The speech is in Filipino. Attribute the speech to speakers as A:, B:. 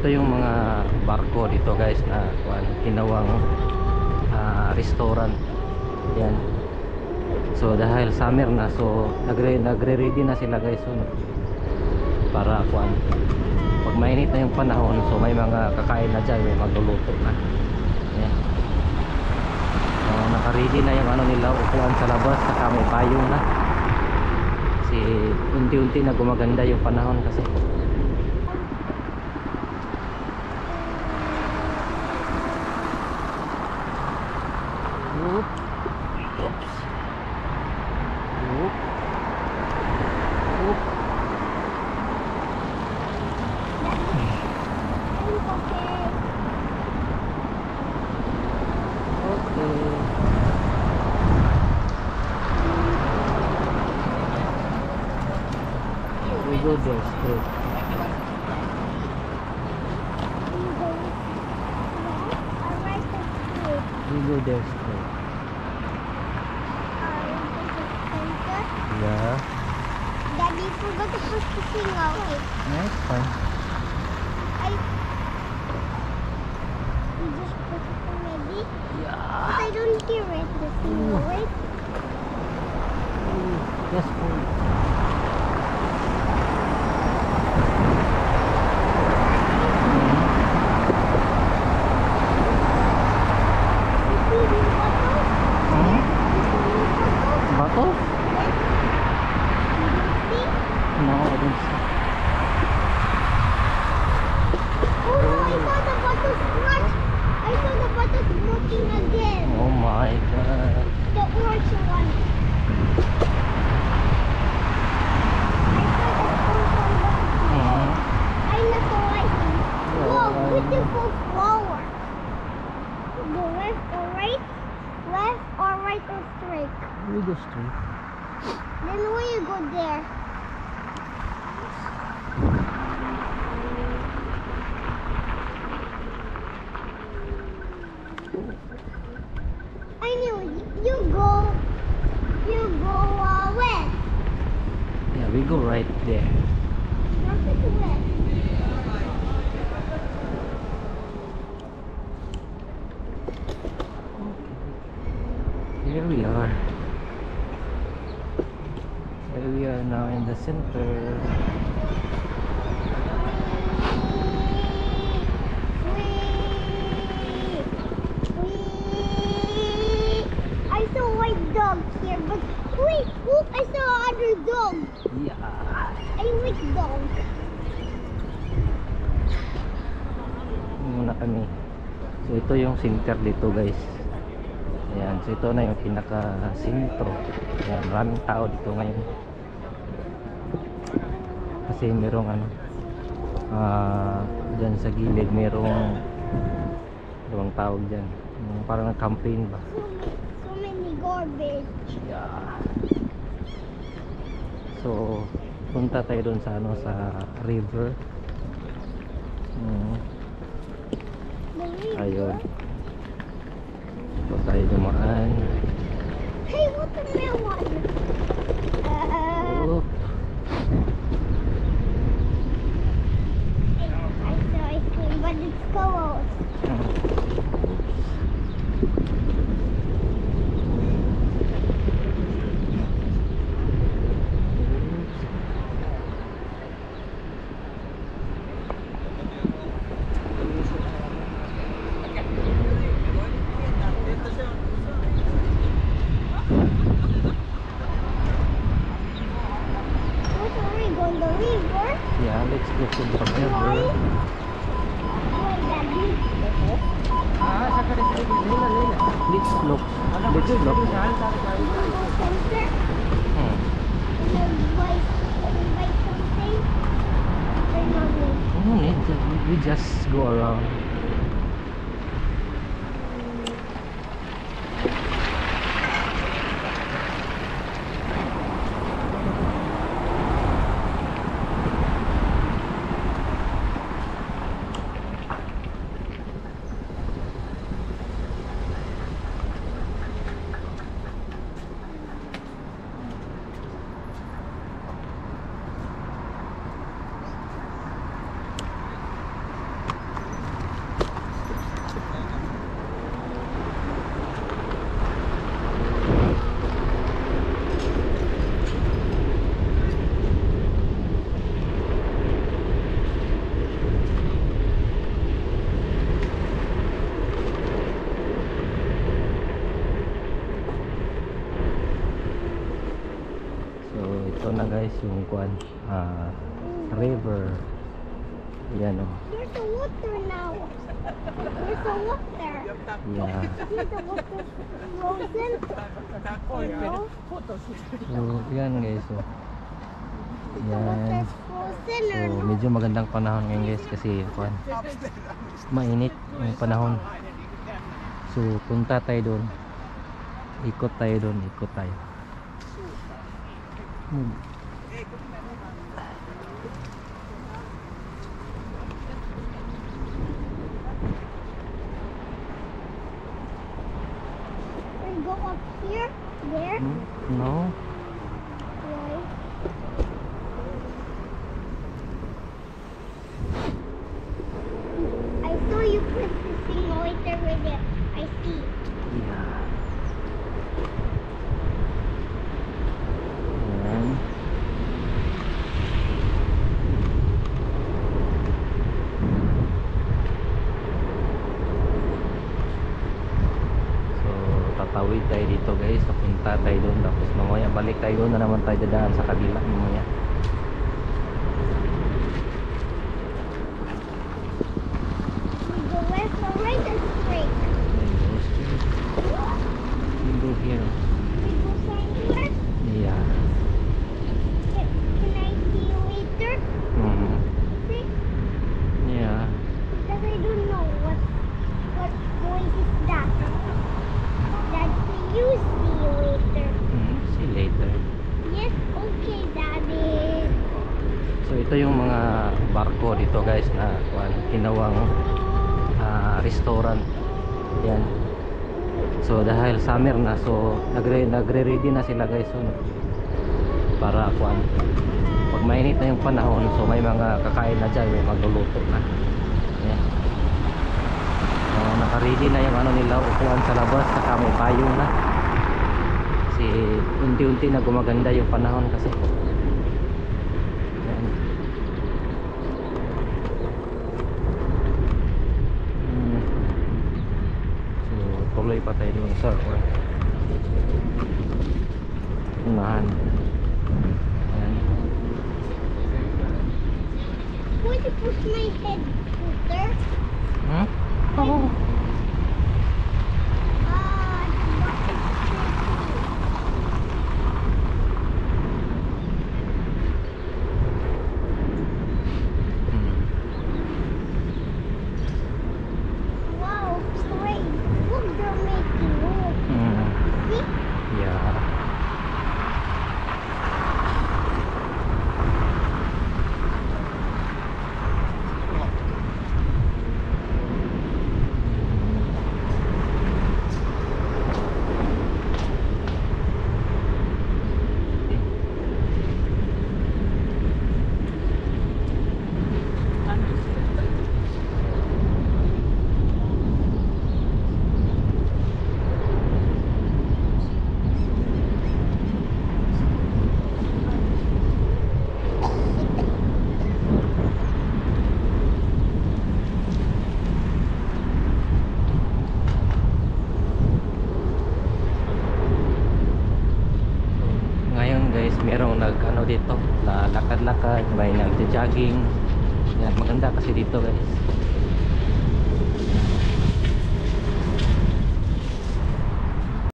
A: ito yung mga barko dito guys na kinawang restaurant. Yan. So dahil summer na, so nagre-ready na sila guys, so, para pag mainit na yung panahon, so may mga kakain na dyan, may magluluto na. Yan. So naka-ready na yung ano nila, upuan sa labas, saka may payong na kasi unti-unti na gumaganda yung panahon kasi. We go there straight. We go there straight. Yeah.
B: Daddy forgot to push the thing away.
A: Nice fine.
B: You just put it already?
A: Yeah.
B: But I don't hear it, the thing away.
A: Yes, please. Bottle? No, I don't see.
B: Oh no, I saw the bottle scratch. I saw the bottle smoking again.
A: Oh my god.
B: The orange one. I saw the lighting. Whoa, beautiful flower. Go left or right? Left or right or straight?
A: We go straight.
B: Then where you go there? I knew you go west.
A: Yeah, we go right there.
B: Nothing west.
A: Here we are. Here we are now in the center.
B: I saw a white dog here, but wait, look, I saw other dog.
A: Yeah.
B: I like dog.
A: Muna kami. So ito yung center dito guys. Ayan, so ito na yung pinaka-sentro. Ayan, maraming tao dito ngayon. Kasi merong ano, dyan sa gilid merong tawag dyan. Parang campaign ba?
B: So many garbage.
A: Yeah. So punta tayo doon sa ano, sa river.
B: The river.
A: Ayun. So tayo dumaan.
B: Hey, watermelon.
A: Oh.
B: I saw ice cream, but it's closed. What are we going? The river?
A: Yeah, let's go to the
B: Why?
A: river.
B: Why, Daddy?
A: Let's look. Let's look.
B: You go center?
A: Hmm.
B: And then buy something? Or no need?
A: No need. We just go around. guys yung kuan, river. Yan oh.
B: There's a water now. There's a water.
A: Yeah.
B: See the water frozen? No?
A: So yan guys oh.
B: The
A: Yan.
B: water's frozen
A: So
B: or no?
A: medyo magandang panahon ngayon guys kasi kuan, mainit yung panahon. So punta tayo doon. Ikot tayo doon, ikot tayo.
B: We go up here, there,
A: No.
B: right? I saw you put the thing right there. I see.
A: Yeah. Yan. So tatawid tayo dito guys, papunta tayo doon, tapos mamaya balik tayo doon na naman tayo dadaan sa kabila mamaya.
B: We go left or right or straight?
A: We go here.
B: We go somewhere?
A: Yeah.
B: Can I see you later?
A: Mhm.
B: See?
A: Yeah.
B: Because I don't know what voice is that. Dad, can you see you later?
A: See you later.
B: Yes, okay, Daddy.
A: So ito yung mga barko dito guys na kuan, tinawang restaurant. Yan. So dahil summer na, so nagre-ready na sila guys, so, para kuan, pag mainit na yung panahon, so may mga kakain na dyan, may magluluto na. Yan. So naka-ready na yung ano nila, upuan sa labas, saka may payong na kasi unti-unti na gumaganda yung panahon kasi. Yan. So tuloy pa tayo dun sa unahan. Yan.
B: Would you push my head, Scooter?
A: Hmm? Oh.
B: What is Wow, great. Look, they're making room. See?
A: Yeah. Ngayon guys, merong nag-ano dito, lakad-lakad, may nag-jogging. Yan, maganda kasi dito guys.